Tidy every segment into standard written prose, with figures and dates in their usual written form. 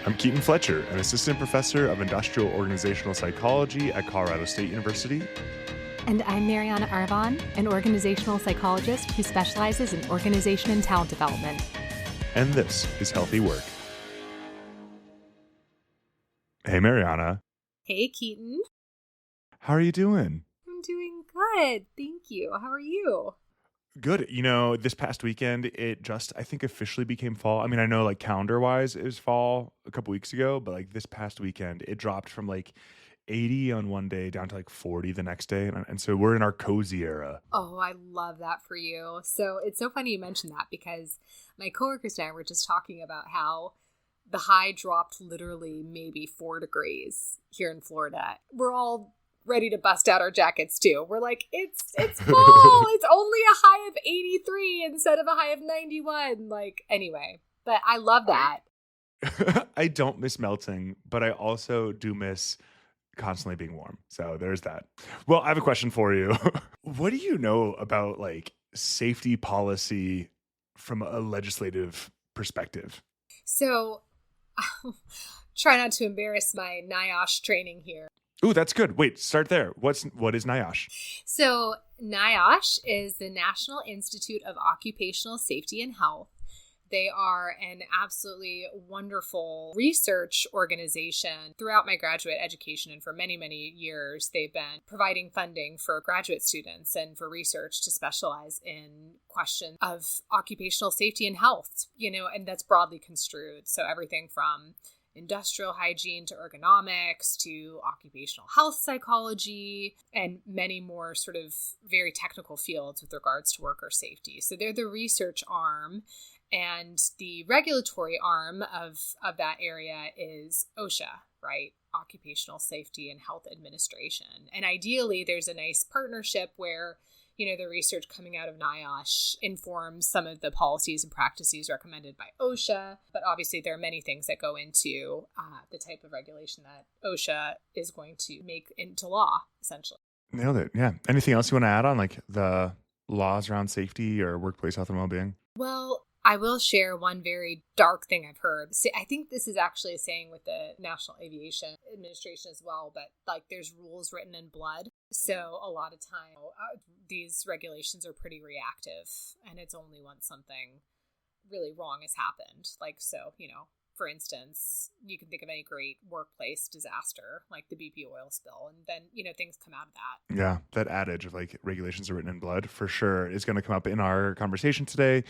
I'm Keaton Fletcher, an assistant professor of industrial organizational psychology at Colorado State University. And I'm Mariana Arvon, an organizational psychologist who specializes in organization and talent development. And this is Healthy Work. Hey, Mariana. Hey, Keaton. How are you doing? I'm doing good. Thank you. How are you? Good. You know, this past weekend, it just, I think, officially became fall. I mean, I know like calendar-wise it was fall a couple weeks ago, but like this past weekend, it dropped from like 80 on one day down to like 40 the next day. And so we're in our cozy era. Oh, I love that for you. So it's so funny you mentioned that because my coworkers and I were just talking about how the high dropped literally maybe 4 degrees here in Florida. We're all ready to bust out our jackets too. We're like, it's fall. It's only a high of 83 instead of a high of 91. Like, anyway, but I love that. I don't miss melting, but I also do miss constantly being warm. So there's that. Well, I have a question for you. What do you know about like safety policy from a legislative perspective? So try not to embarrass my NIOSH training here. Ooh, that's good. Wait, start there. What is NIOSH? So NIOSH is the National Institute of Occupational Safety and Health. They are an absolutely wonderful research organization. Throughout my graduate education and for many, many years, they've been providing funding for graduate students and for research to specialize in questions of occupational safety and health, and that's broadly construed. So everything from industrial hygiene to ergonomics to occupational health psychology and many more sort of very technical fields with regards to worker safety. So they're the research arm, and the regulatory arm of that area is OSHA, right? Occupational Safety and Health Administration. And ideally, there's a nice partnership where the research coming out of NIOSH informs some of the policies and practices recommended by OSHA. But obviously, there are many things that go into the type of regulation that OSHA is going to make into law, essentially. Nailed it. Yeah. Anything else you want to add on like the laws around safety or workplace health and well-being? Well, I will share one very dark thing I've heard. I think this is actually a saying with the National Aviation Administration as well, but like there's rules written in blood. So a lot of time these regulations are pretty reactive, and it's only once something really wrong has happened. Like, so, for instance, you can think of any great workplace disaster like the BP oil spill, and then, things come out of that. Yeah, that adage of like regulations are written in blood for sure is going to come up in our conversation today.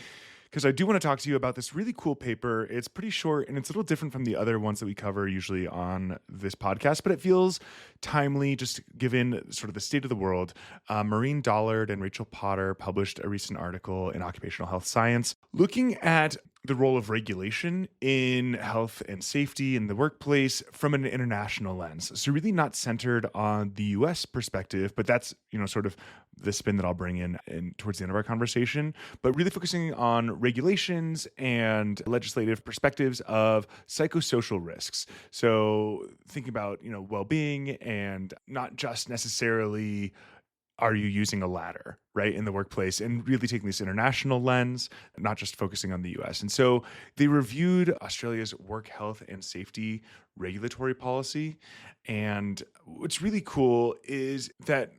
Because I do want to talk to you about this really cool paper. It's pretty short and it's a little different from the other ones that we cover usually on this podcast, but it feels timely just given sort of the state of the world. Maureen and Rachael Potter published a recent article in Occupational Health Science looking at the role of regulation in health and safety in the workplace from an international lens. So really not centered on the US perspective, but that's, sort of the spin that I'll bring in towards the end of our conversation, but really focusing on regulations and legislative perspectives of psychosocial risks. So thinking about, well-being and not just necessarily are you using a ladder, right, in the workplace, and really taking this international lens, not just focusing on the US. And so they reviewed Australia's work health and safety regulatory policy. And what's really cool is that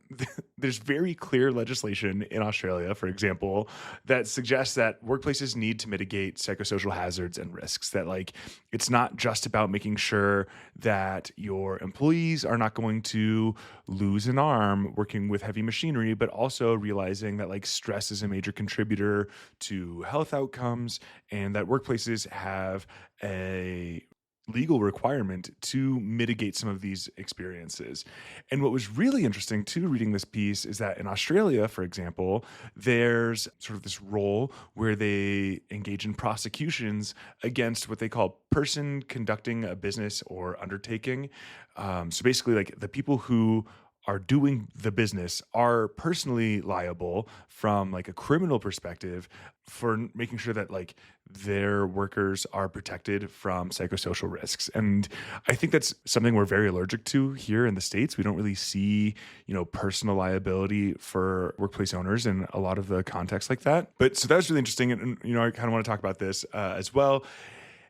there's very clear legislation in Australia, for example, that suggests that workplaces need to mitigate psychosocial hazards and risks, that like it's not just about making sure that your employees are not going to lose an arm working with heavy machinery, but also realizing that like stress is a major contributor to health outcomes and that workplaces have a legal requirement to mitigate some of these experiences. And what was really interesting too, reading this piece, is that in Australia, for example, there's sort of this role where they engage in prosecutions against what they call person conducting a business or undertaking. So basically like the people who are doing the business are personally liable from like a criminal perspective for making sure that like their workers are protected from psychosocial risks. And I think that's something we're very allergic to here in the States. We don't really see, personal liability for workplace owners in a lot of the contexts like that. But so that was really interesting. And I kind of want to talk about this as well.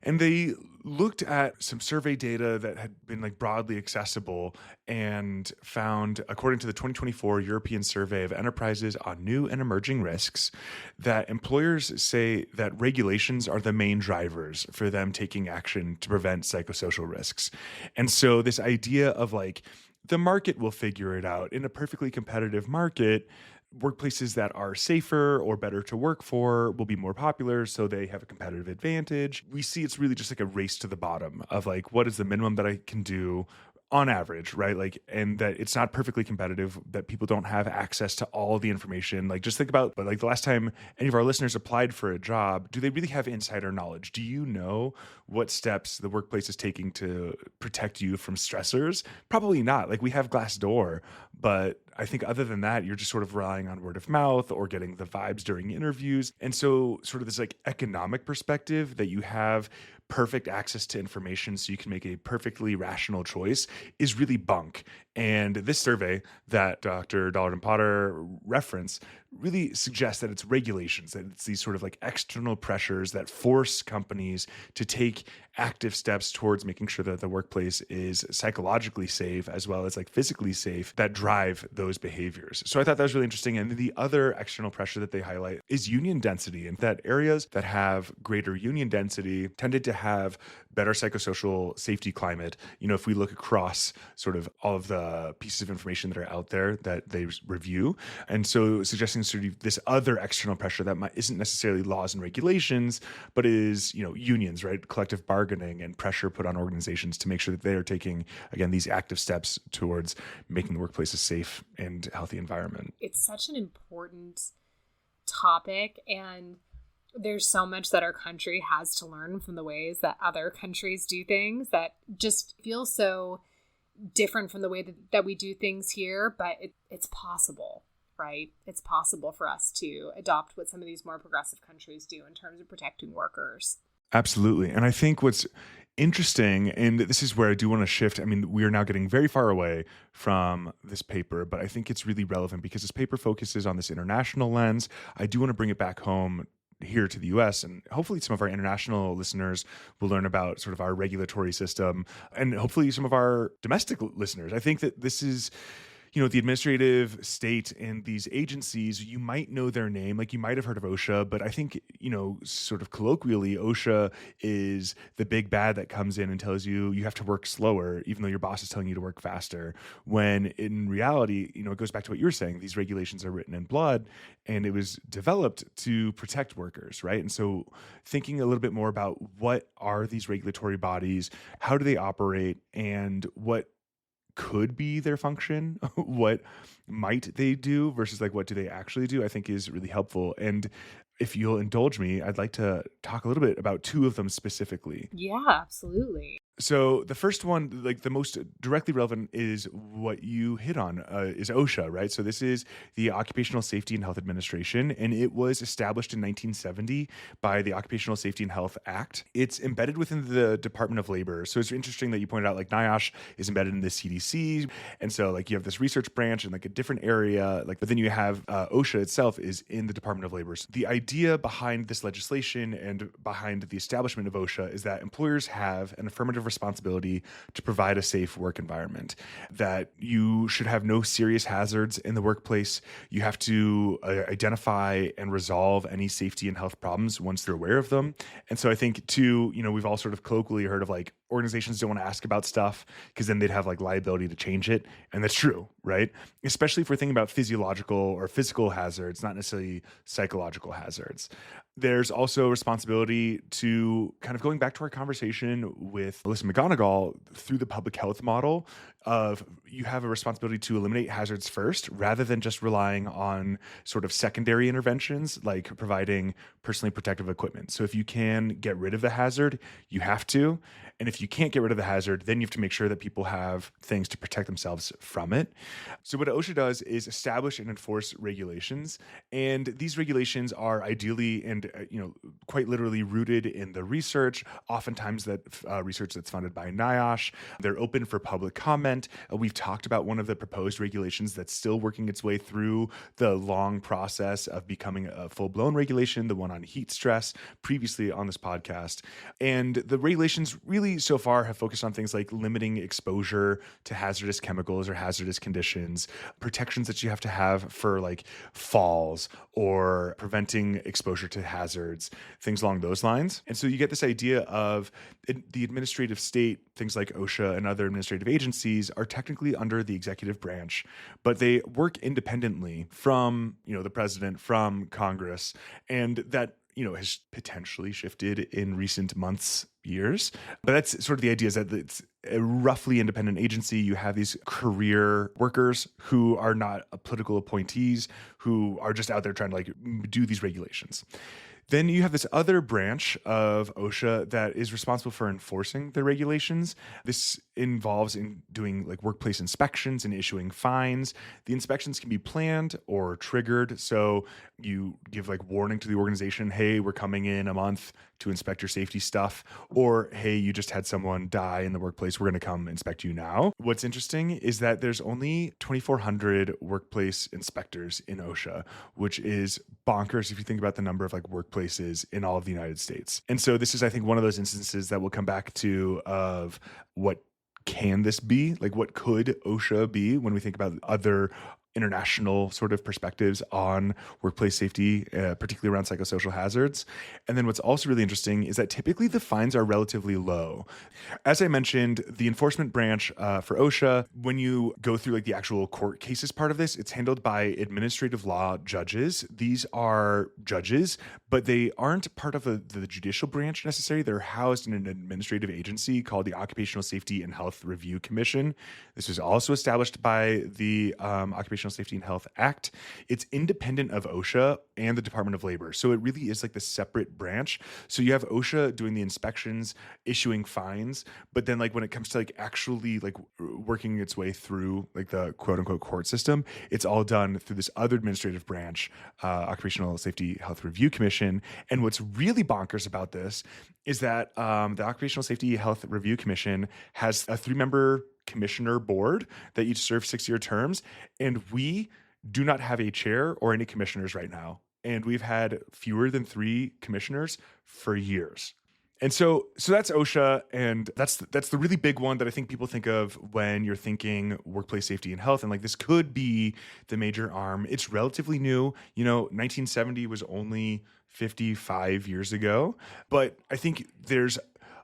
And they looked at some survey data that had been like broadly accessible and found, according to the 2024 European Survey of Enterprises on New and Emerging Risks, that employers say that regulations are the main drivers for them taking action to prevent psychosocial risks. And so this idea of like the market will figure it out in a perfectly competitive market, workplaces that are safer or better to work for will be more popular, so they have a competitive advantage. We see it's really just like a race to the bottom of like, what is the minimum that I can do on average, right? Like, and that it's not perfectly competitive, that people don't have access to all the information. Like, just think about, but like the last time any of our listeners applied for a job, do they really have insider knowledge? Do you know what steps the workplace is taking to protect you from stressors? Probably not. Like, we have Glassdoor, but I think other than that, you're just sort of relying on word of mouth or getting the vibes during interviews. And so sort of this like economic perspective that you have perfect access to information so you can make a perfectly rational choice is really bunk. And this survey that Dr. Dollard and Potter reference really suggests that it's regulations, that it's these sort of like external pressures that force companies to take active steps towards making sure that the workplace is psychologically safe as well as like physically safe that drive those behaviors. So I thought that was really interesting. And the other external pressure that they highlight is union density, and that areas that have greater union density tended to have better psychosocial safety climate. You know, if we look across sort of all of the pieces of information that are out there that they review. And so suggesting sort of this other external pressure that isn't necessarily laws and regulations, but is, you know, unions, right? Collective bargaining and pressure put on organizations to make sure that they are taking, again, these active steps towards making the workplace a safe and healthy environment. It's such an important topic, and there's so much that our country has to learn from the ways that other countries do things that just feel so different from the way that we do things here, but it's possible, right? It's possible for us to adopt what some of these more progressive countries do in terms of protecting workers. Absolutely. And I think what's interesting, and this is where I do want to shift. I mean, we are now getting very far away from this paper, but I think it's really relevant because this paper focuses on this international lens. I do want to bring it back home here to the US, and hopefully some of our international listeners will learn about sort of our regulatory system, and hopefully some of our domestic listeners. I think that this is, you know, the administrative state and these agencies, you might know their name, like you might have heard of OSHA, but I think, you know, sort of colloquially, OSHA is the big bad that comes in and tells you you have to work slower, even though your boss is telling you to work faster. When in reality, you know, it goes back to what you were saying, these regulations are written in blood and it was developed to protect workers, right? And so thinking a little bit more about what are these regulatory bodies, how do they operate, and what could be their function, what might they do versus like what do they actually do, I think is really helpful. And if you'll indulge me, I'd like to talk a little bit about two of them specifically. Yeah, absolutely. So the first one, like the most directly relevant, is what you hit on, is OSHA, right? So this is the Occupational Safety and Health Administration, and it was established in 1970 by the Occupational Safety and Health Act. It's embedded within the Department of Labor. So it's interesting that you pointed out like NIOSH is embedded in the CDC. And so like you have this research branch in like a different area, like, but then you have OSHA itself is in the Department of Labor. So the idea behind this legislation and behind the establishment of OSHA is that employers have an affirmative responsibility to provide a safe work environment, that you should have no serious hazards in the workplace. You have to identify and resolve any safety and health problems once they're aware of them. And so I think too, you know, we've all sort of colloquially heard of like organizations don't want to ask about stuff because then they'd have like liability to change it. And that's true, right? Especially if we're thinking about physiological or physical hazards, not necessarily psychological hazards. There's also responsibility to kind of going back to our conversation with Melissa McGonigal through the public health model of you have a responsibility to eliminate hazards first rather than just relying on sort of secondary interventions like providing personally protective equipment. So if you can get rid of the hazard, you have to. And if you can't get rid of the hazard, then you have to make sure that people have things to protect themselves from it. So what OSHA does is establish and enforce regulations. And these regulations are ideally and, quite literally rooted in the research, oftentimes that research that's funded by NIOSH. They're open for public comment. event. We've talked about one of the proposed regulations that's still working its way through the long process of becoming a full-blown regulation, the one on heat stress, previously on this podcast. And the regulations really so far have focused on things like limiting exposure to hazardous chemicals or hazardous conditions, protections that you have to have for like falls or preventing exposure to hazards, things along those lines. And so you get this idea of the administrative state, things like OSHA and other administrative agencies are technically under the executive branch, but they work independently from, the president, from Congress, and that has potentially shifted in recent months, years. But that's sort of the idea, is that it's a roughly independent agency. You have these career workers who are not political appointees, who are just out there trying to like do these regulations. Then you have this other branch of OSHA that is responsible for enforcing the regulations. This involves in doing like workplace inspections and issuing fines. The inspections can be planned or triggered. So you give like warning to the organization, hey, we're coming in a month to inspect your safety stuff, or hey, you just had someone die in the workplace, we're going to come inspect you now. What's interesting is that there's only 2,400 workplace inspectors in OSHA, which is bonkers if you think about the number of like workplaces in all of the United States. And so this is, I think, one of those instances that we'll come back to of what can this be? Like, what could OSHA be when we think about other international sort of perspectives on workplace safety, particularly around psychosocial hazards. And then what's also really interesting is that typically the fines are relatively low. As I mentioned, the enforcement branch for OSHA, when you go through like the actual court cases part of this, it's handled by administrative law judges. These are judges, but they aren't part of the judicial branch necessarily. They're housed in an administrative agency called the Occupational Safety and Health Review Commission. This was also established by the Occupational Safety and Health Act. It's independent of OSHA and the Department of Labor. So it really is like the separate branch. So you have OSHA doing the inspections, issuing fines, but then like when it comes to like actually like working its way through like the quote unquote court system, it's all done through this other administrative branch, Occupational Safety Health Review Commission. And what's really bonkers about this is that the Occupational Safety Health Review Commission has a 3-member commissioner board that each serve 6-year terms. And we do not have a chair or any commissioners right now. And we've had fewer than 3 commissioners for years. And so that's OSHA, and that's the really big one that I think people think of when you're thinking workplace safety and health. And like this could be the major arm. It's relatively new. 1970 was only 55 years ago. But I think there's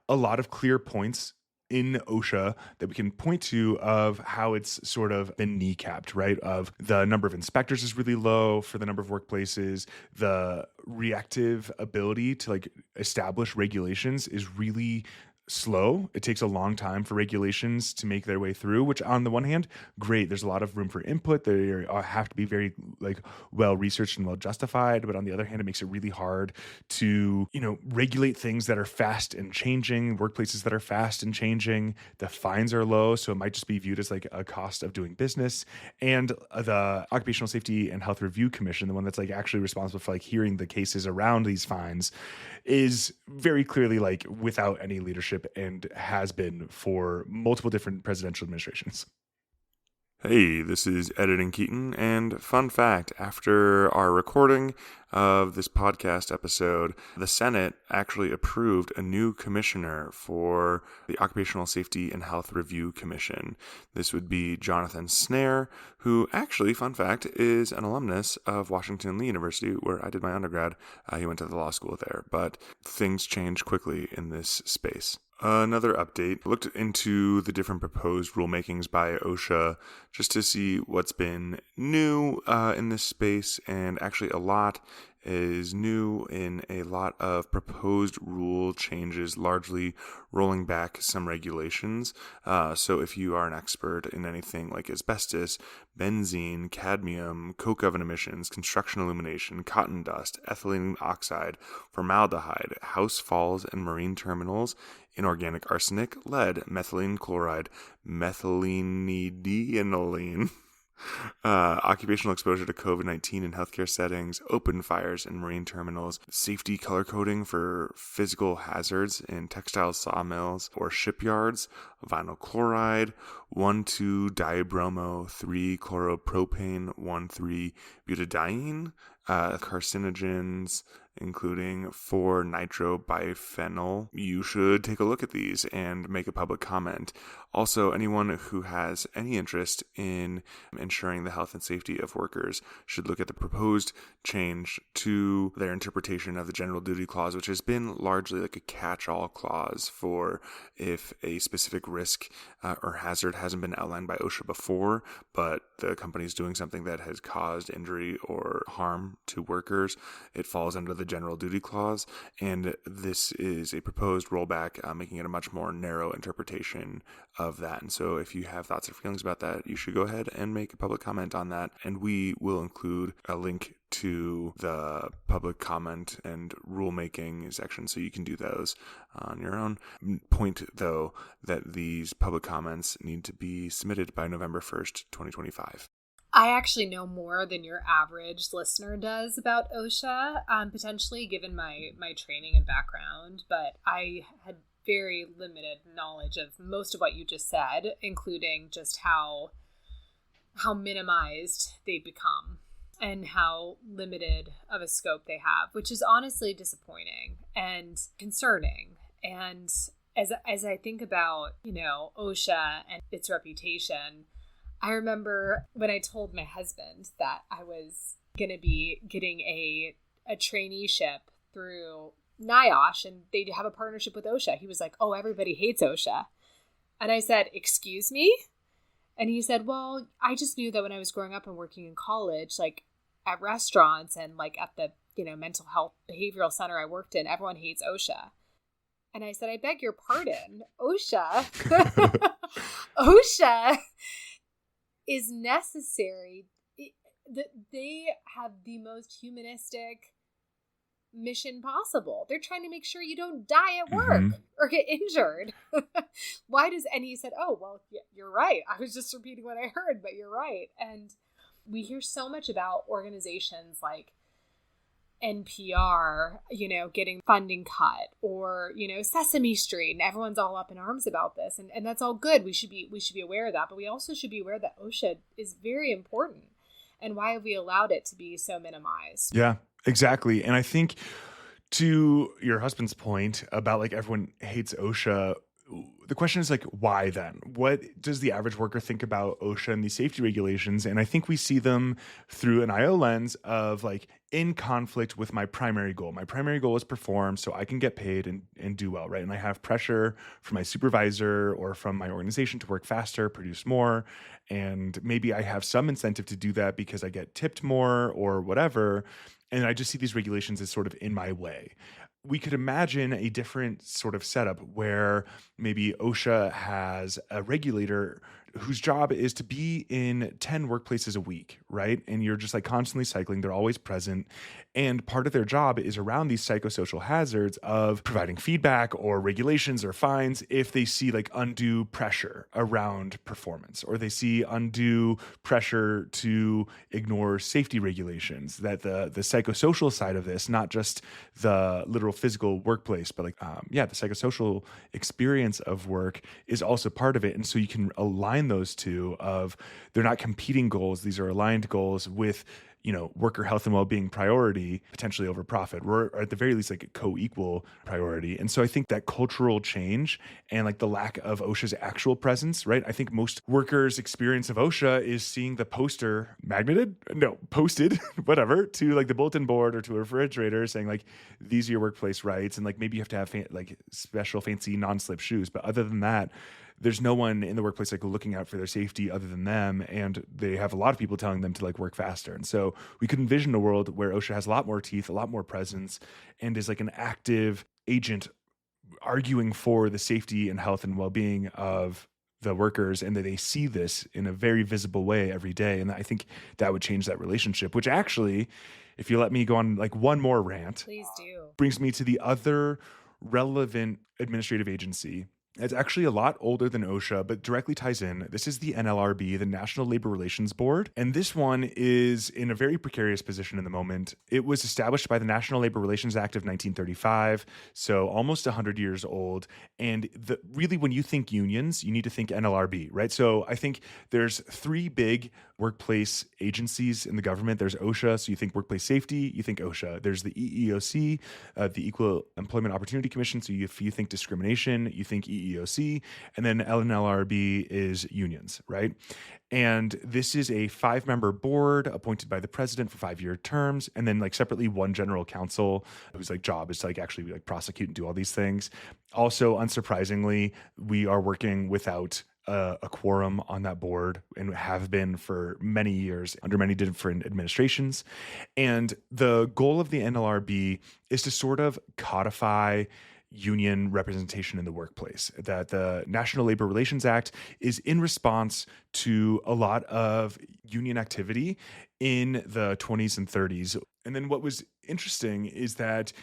a lot of clear points in OSHA that we can point to of how it's sort of been kneecapped, right? Of the number of inspectors is really low for the number of workplaces. The reactive ability to like establish regulations is really slow. It takes a long time for regulations to make their way through, which on the one hand, great. There's a lot of room for input. They have to be very like well researched and well justified. But on the other hand, it makes it really hard to, regulate things that are fast and changing, workplaces that are fast and changing. The fines are low, so it might just be viewed as like a cost of doing business. And the Occupational Safety and Health Review Commission, the one that's like actually responsible for like hearing the cases around these fines, is very clearly like without any leadership and has been for multiple different presidential administrations. Hey, this is Editing Keaton, and fun fact, after our recording of this podcast episode, the Senate actually approved a new commissioner for the Occupational Safety and Health Review Commission. This would be Jonathan Snare, who actually, fun fact, is an alumnus of Washington Lee University, where I did my undergrad. He went to the law school there, but things change quickly in this space. Another update, looked into the different proposed rulemakings by OSHA just to see what's been new in this space, and actually a lot is new in a lot of proposed rule changes, largely rolling back some regulations. So if you are an expert in anything like asbestos, benzene, cadmium, coke oven emissions, construction illumination, cotton dust, ethylene oxide, formaldehyde, house falls and marine terminals, inorganic arsenic, lead, methylene chloride, methylenedienoline, occupational exposure to COVID-19 in healthcare settings, open fires in marine terminals, safety color coding for physical hazards in textile sawmills or shipyards, vinyl chloride, 1,2-diabromo-3-chloropropane 1,3-butadiene, carcinogens, including 4-nitrobiphenyl. You should take a look at these and make a public comment. Also, anyone who has any interest in ensuring the health and safety of workers should look at the proposed change to their interpretation of the general duty clause, which has been largely like a catch-all clause for if a specific risk or hazard hasn't been outlined by OSHA before, but the company is doing something that has caused injury or harm to workers, it falls under the general duty clause. And this is a proposed rollback, making it a much more narrow interpretation of that. And so if you have thoughts or feelings about that, you should go ahead and make a public comment on that. And we will include a link to the public comment and rulemaking section so you can do those on your own. Point, though, that these public comments need to be submitted by November 1st, 2025. I actually know more than your average listener does about OSHA, potentially given my training and background, but I had very limited knowledge of most of what you just said, including just how minimized they become and how limited of a scope they have, which is honestly disappointing and concerning. And as I think about, OSHA and its reputation, I remember when I told my husband that I was going to be getting a traineeship through NIOSH and they have a partnership with OSHA. He was like, "Oh, everybody hates OSHA." And I said, "Excuse me?" And he said, "Well, I just knew that when I was growing up and working in college, like at restaurants and like at the, mental health behavioral center I worked in, everyone hates OSHA." And I said, "I beg your pardon, OSHA." OSHA is necessary. They have the most humanistic mission possible. They're trying to make sure you don't die at work or get injured. And he said, "Oh, well, yeah, you're right. I was just repeating what I heard, but you're right." And we hear so much about organizations like NPR, getting funding cut, or, Sesame Street, and everyone's all up in arms about this. And that's all good. We should be aware of that, but we also should be aware that OSHA is very important. And why have we allowed it to be so minimized? Yeah, exactly. And I think to your husband's point about like everyone hates OSHA, the question is like, why then? What does the average worker think about OSHA and these safety regulations? And I think we see them through an IO lens of like in conflict with my primary goal. My primary goal is perform so I can get paid and do well, right? And I have pressure from my supervisor or from my organization to work faster, produce more. And maybe I have some incentive to do that because I get tipped more or whatever. And I just see these regulations as sort of in my way. We could imagine a different sort of setup where maybe OSHA has a regulator whose job is to be in 10 workplaces a week, right? And you're just like constantly cycling. They're always present. And part of their job is around these psychosocial hazards of providing feedback or regulations or fines if they see like undue pressure around performance, or they see undue pressure to ignore safety regulations. That the psychosocial side of this, not just the literal physical workplace, but like, the psychosocial experience of work is also part of it. And so you can align those two of they're not competing goals. These are aligned goals with, worker health and well-being priority, potentially over profit, or at the very least like a co-equal priority. And so I think that cultural change and like the lack of OSHA's actual presence, right? I think most workers' experience of OSHA is seeing the poster posted, whatever, to like the bulletin board or to a refrigerator saying like, these are your workplace rights. And like, maybe you have to have like special fancy non-slip shoes. But other than that, there's no one in the workplace like looking out for their safety other than them. And they have a lot of people telling them to like work faster. And so we could envision a world where OSHA has a lot more teeth, a lot more presence, and is like an active agent arguing for the safety and health and well-being of the workers, and that they see this in a very visible way every day. And I think that would change that relationship, which actually, if you let me go on like one more rant, Please do. brings me to the other relevant administrative agency It's actually a lot older than OSHA, but directly ties in. This is the NLRB, the National Labor Relations Board. And this one is in a very precarious position in the moment. It was established by the National Labor Relations Act of 1935, so almost 100 years old. And really, when you think unions, you need to think NLRB, right? So I think there's three big workplace agencies in the government. There's OSHA, so you think workplace safety, you think OSHA. There's the EEOC, the Equal Employment Opportunity Commission. So if you think discrimination, you think EEOC, and then NLRB is unions, right? And this is a 5-member board appointed by the president for 5-year terms, and then like separately one general counsel whose like job is to like actually like prosecute and do all these things. Also, unsurprisingly, we are working without a quorum on that board and have been for many years under many different administrations. And the goal of the NLRB is to sort of codify union representation in the workplace. That the National Labor Relations Act is in response to a lot of union activity in the 20s and 30s. And then what was interesting is that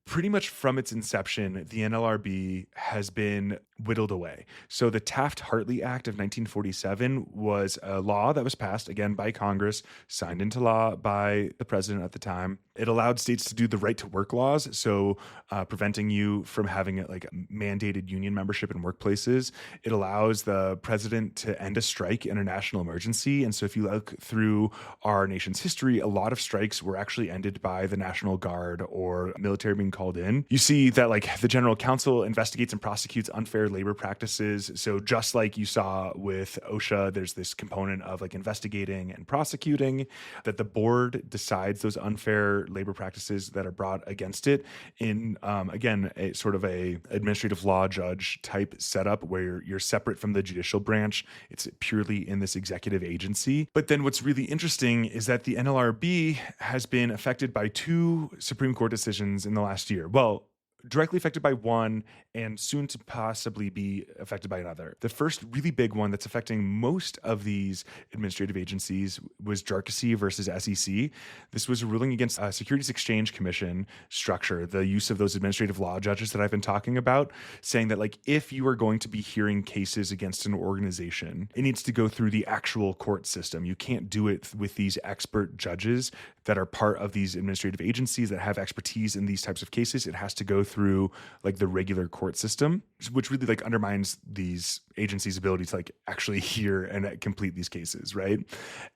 pretty much from its inception, the NLRB has been whittled away. So the Taft-Hartley Act of 1947 was a law that was passed, again, by Congress, signed into law by the president at the time. It allowed states to do the right to work laws, so preventing you from having like mandated union membership in workplaces. It allows the president to end a strike in a national emergency. And so if you look through our nation's history, a lot of strikes were actually ended by the National Guard or military being called in. You see that like the general counsel investigates and prosecutes unfair labor practices. So just like you saw with OSHA, there's this component of like investigating and prosecuting, that the board decides those unfair labor practices that are brought against it in, again, a sort of a administrative law judge type setup where you're separate from the judicial branch. It's purely in this executive agency. But then what's really interesting is that the NLRB has been affected by 2 Supreme Court decisions in the last year. Well, directly affected by one and soon to possibly be affected by another. The first really big one that's affecting most of these administrative agencies was Jarkissi versus SEC. This was a ruling against a Securities Exchange Commission structure, the use of those administrative law judges that I've been talking about, saying that like if you are going to be hearing cases against an organization, it needs to go through the actual court system. You can't do it with these expert judges that are part of these administrative agencies that have expertise in these types of cases. It has to go through like the regular court system, which really like undermines these agencies' ability to like actually hear and complete these cases, right?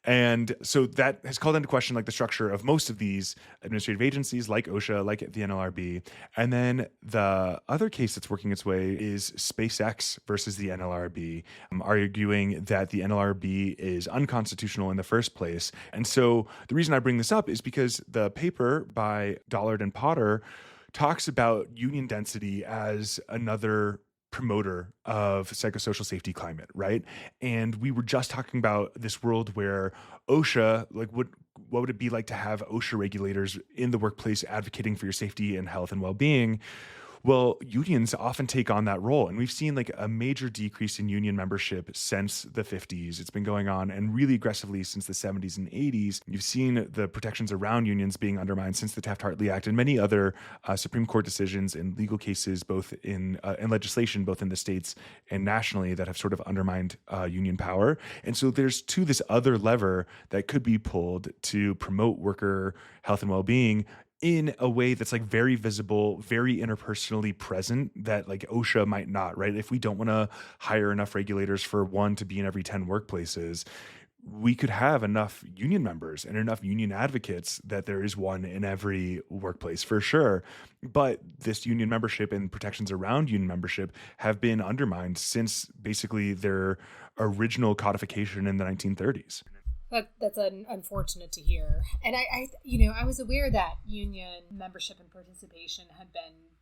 And so that has called into question like the structure of most of these administrative agencies like OSHA, like the NLRB. And then the other case that's working its way is SpaceX versus the NLRB, arguing that the NLRB is unconstitutional in the first place. And so the reason I bring this up is because the paper by Dollard and Potter talks about union density as another promoter of psychosocial safety climate, right? And we were just talking about this world where OSHA, like what would it be like to have OSHA regulators in the workplace advocating for your safety and health and well-being? Well, unions often take on that role. And we've seen like a major decrease in union membership since the 50s. It's been going on and really aggressively since the 70s and 80s. You've seen the protections around unions being undermined since the Taft-Hartley Act and many other Supreme Court decisions and legal cases, both in legislation, both in the states and nationally, that have sort of undermined union power. And so there's this other lever that could be pulled to promote worker health and well-being in a way that's like very visible, very interpersonally present, that like OSHA might not, right? If we don't want to hire enough regulators for one to be in every 10 workplaces, we could have enough union members and enough union advocates that there is one in every workplace for sure. But this union membership and protections around union membership have been undermined since basically their original codification in the 1930s. That's unfortunate to hear. And I was aware that union membership and participation had been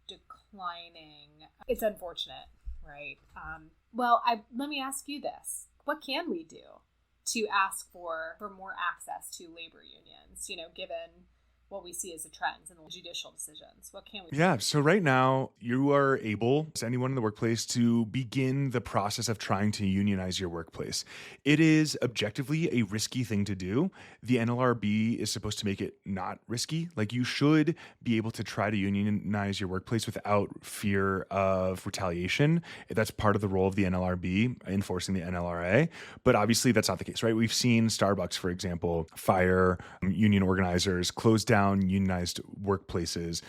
declining. It's unfortunate, right? Let me ask you this. What can we do to ask for more access to labor unions, given what we see as the trends and the judicial decisions? What can we Yeah. So right now you are able, as anyone in the workplace, to begin the process of trying to unionize your workplace. It is objectively a risky thing to do. The NLRB is supposed to make it not risky. Like, you should be able to try to unionize your workplace without fear of retaliation. That's part of the role of the NLRB, enforcing the NLRA. But obviously that's not the case, right? We've seen Starbucks, for example, fire union organizers, close down unionized workplaces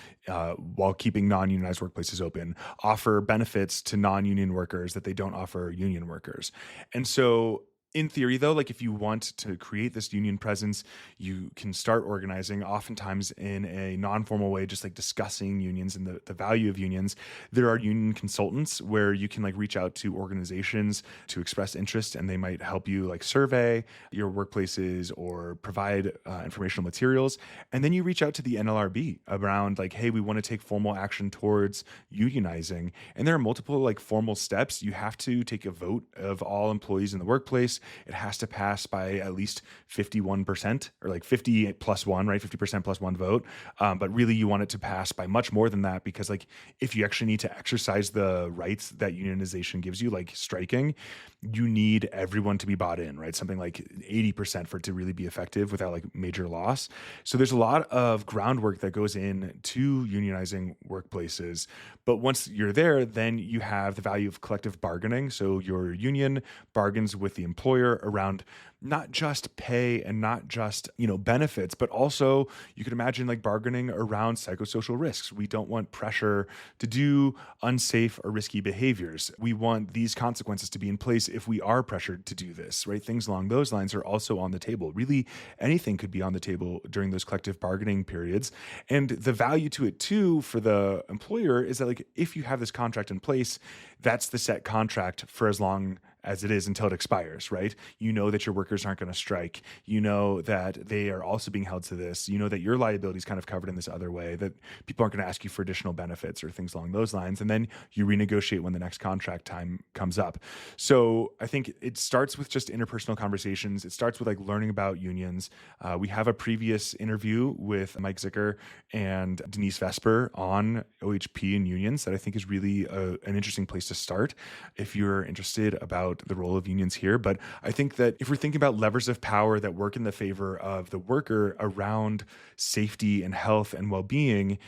while keeping non-unionized workplaces open, offer benefits to non-union workers that they don't offer union workers. And so in theory, though, like, if you want to create this union presence, you can start organizing, oftentimes in a non-formal way, just like discussing unions and the value of unions. There are union consultants where you can like reach out to organizations to express interest, and they might help you like survey your workplaces or provide informational materials. And then you reach out to the NLRB around like, hey, we want to take formal action towards unionizing. And there are multiple like formal steps. You have to take a vote of all employees in the workplace. It has to pass by at least 51%, or like 50 plus one, right? 50% plus one vote. But really you want it to pass by much more than that, because like, if you actually need to exercise the rights that unionization gives you, like striking, you need everyone to be bought in, right? Something like 80% for it to really be effective without like major loss. So there's a lot of groundwork that goes in to unionizing workplaces. But once you're there, then you have the value of collective bargaining. So your union bargains with the employer around not just pay and not just, benefits, but also you could imagine like bargaining around psychosocial risks. We don't want pressure to do unsafe or risky behaviors. We want these consequences to be in place if we are pressured to do this, right? Things along those lines are also on the table. Really, anything could be on the table during those collective bargaining periods. And the value to it too for the employer is that like, if you have this contract in place, that's the set contract for as long as it is until it expires, right? You know that your workers aren't going to strike. You know that they are also being held to this. You know that your liability is kind of covered in this other way, that people aren't going to ask you for additional benefits or things along those lines. And then you renegotiate when the next contract time comes up. So I think it starts with just interpersonal conversations. It starts with like learning about unions. We have a previous interview with Mike Zicker and Denise Vesper on OHP and unions that I think is really an interesting place to start if you're interested about the role of unions here. But I think that if we're thinking about levers of power that work in the favor of the worker around safety and health and well-being,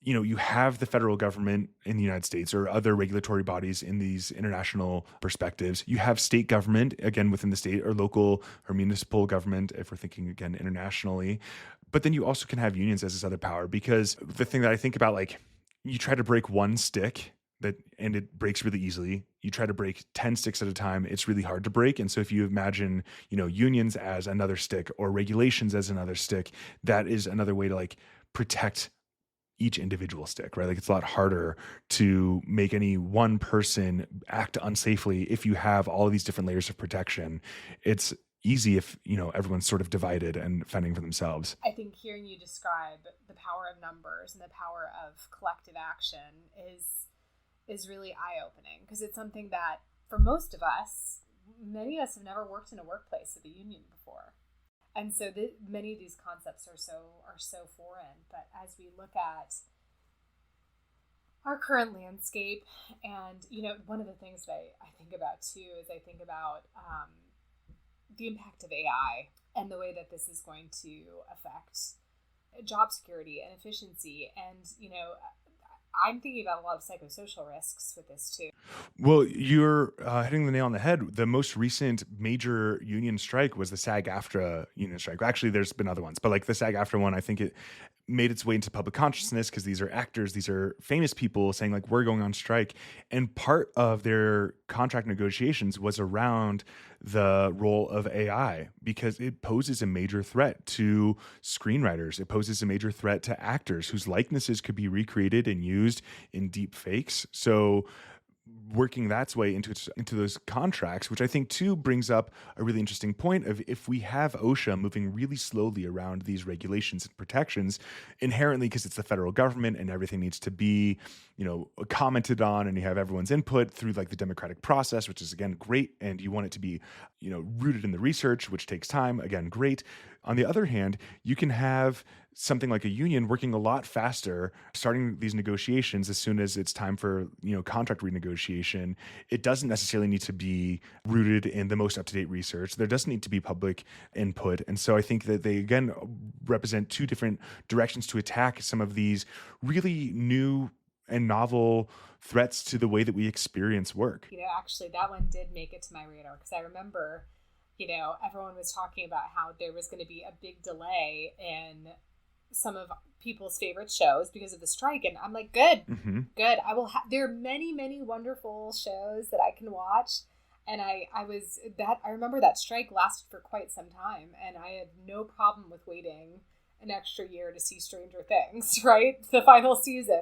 you have the federal government in the United States or other regulatory bodies in these international perspectives. You have state government, again, within the state, or local or municipal government, if we're thinking again internationally. But then you also can have unions as this other power, because the thing that I think about, like, you try to break one stick and it breaks really easily. You try to break 10 sticks at a time, it's really hard to break. And so if you imagine, unions as another stick or regulations as another stick, that is another way to like protect each individual stick, right? Like, it's a lot harder to make any one person act unsafely if you have all of these different layers of protection. It's easy if, everyone's sort of divided and fending for themselves. I think hearing you describe the power of numbers and the power of collective action is really eye-opening, because it's something that for most of us, many of us have never worked in a workplace with a union before. And so many of these concepts are so foreign. But as we look at our current landscape, and, one of the things that I think about too is I think about the impact of AI and the way that this is going to affect job security and efficiency. And, I'm thinking about a lot of psychosocial risks with this too. Well, you're hitting the nail on the head. The most recent major union strike was the SAG-AFTRA union strike. Actually, there's been other ones, but like the SAG-AFTRA one, I think it made its way into public consciousness because these are actors, these are famous people saying like, we're going on strike. And part of their contract negotiations was around the role of AI, because it poses a major threat to screenwriters. It poses a major threat to actors whose likenesses could be recreated and used in deep fakes. So working that way into those contracts, which I think too brings up a really interesting point of, if we have OSHA moving really slowly around these regulations and protections, inherently, because it's the federal government and everything needs to be, commented on, and you have everyone's input through like the democratic process, which is again great, and you want it to be, rooted in the research, which takes time, again, great. On the other hand, you can have something like a union working a lot faster, starting these negotiations as soon as it's time for, contract renegotiation. It doesn't necessarily need to be rooted in the most up-to-date research. There doesn't need to be public input. And so I think that they, again, represent two different directions to attack some of these really new and novel threats to the way that we experience work. Actually, that one did make it to my radar because I remember, everyone was talking about how there was going to be a big delay in some of people's favorite shows because of the strike. And I'm like, good. I will there are many, many wonderful shows that I can watch. And I remember that strike lasted for quite some time, and I had no problem with waiting an extra year to see Stranger Things, right? The final season.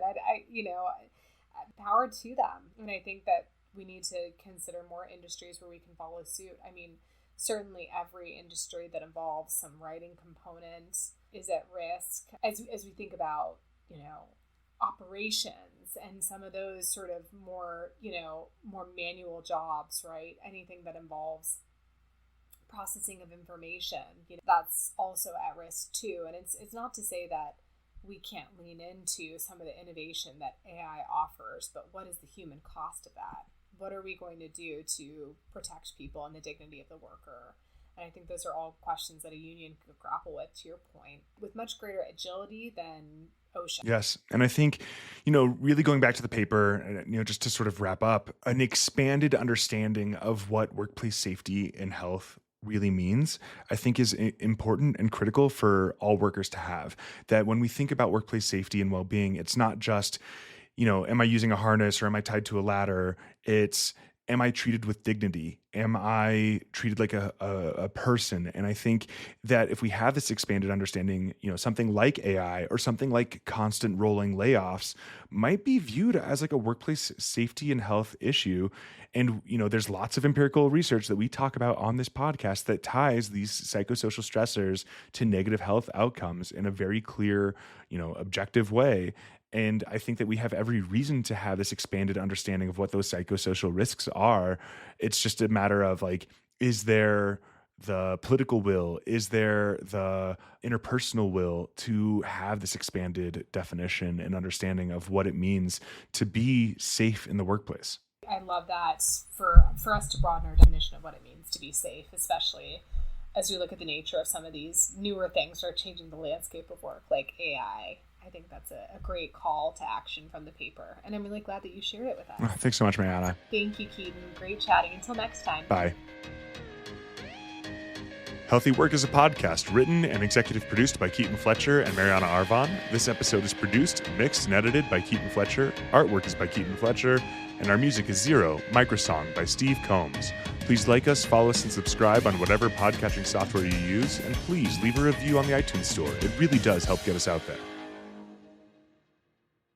Power to them. And I think that we need to consider more industries where we can follow suit. I mean, certainly every industry that involves some writing component is at risk. As we think about, operations and some of those sort of more, more manual jobs, right? Anything that involves processing of information, that's also at risk too. And it's not to say that we can't lean into some of the innovation that AI offers, but what is the human cost of that? What are we going to do to protect people and the dignity of the worker? And I think those are all questions that a union could grapple with, to your point, with much greater agility than OSHA. Yes. And I think, really going back to the paper, just to sort of wrap up, an expanded understanding of what workplace safety and health really means, I think is important and critical for all workers to have. That when we think about workplace safety and well-being, it's not just, am I using a harness or am I tied to a ladder? It's, am I treated with dignity? Am I treated like a person? And I think that if we have this expanded understanding, something like AI or something like constant rolling layoffs might be viewed as like a workplace safety and health issue. And, there's lots of empirical research that we talk about on this podcast that ties these psychosocial stressors to negative health outcomes in a very clear, objective way. And I think that we have every reason to have this expanded understanding of what those psychosocial risks are. It's just a matter of is there the political will? Is there the interpersonal will to have this expanded definition and understanding of what it means to be safe in the workplace? I love that for us to broaden our definition of what it means to be safe, especially as we look at the nature of some of these newer things that are changing the landscape of work, like AI. I think that's a great call to action from the paper. And I'm really glad that you shared it with us. Thanks so much, Mariana. Thank you, Keaton. Great chatting. Until next time. Bye. Healthy Work is a podcast written and executive produced by Keaton Fletcher and Mariana Arvon. This episode is produced, mixed, and edited by Keaton Fletcher. Artwork is by Keaton Fletcher. And our music is Zero, Microsong by Steve Combs. Please like us, follow us, and subscribe on whatever podcatching software you use. And please leave a review on the iTunes Store. It really does help get us out there.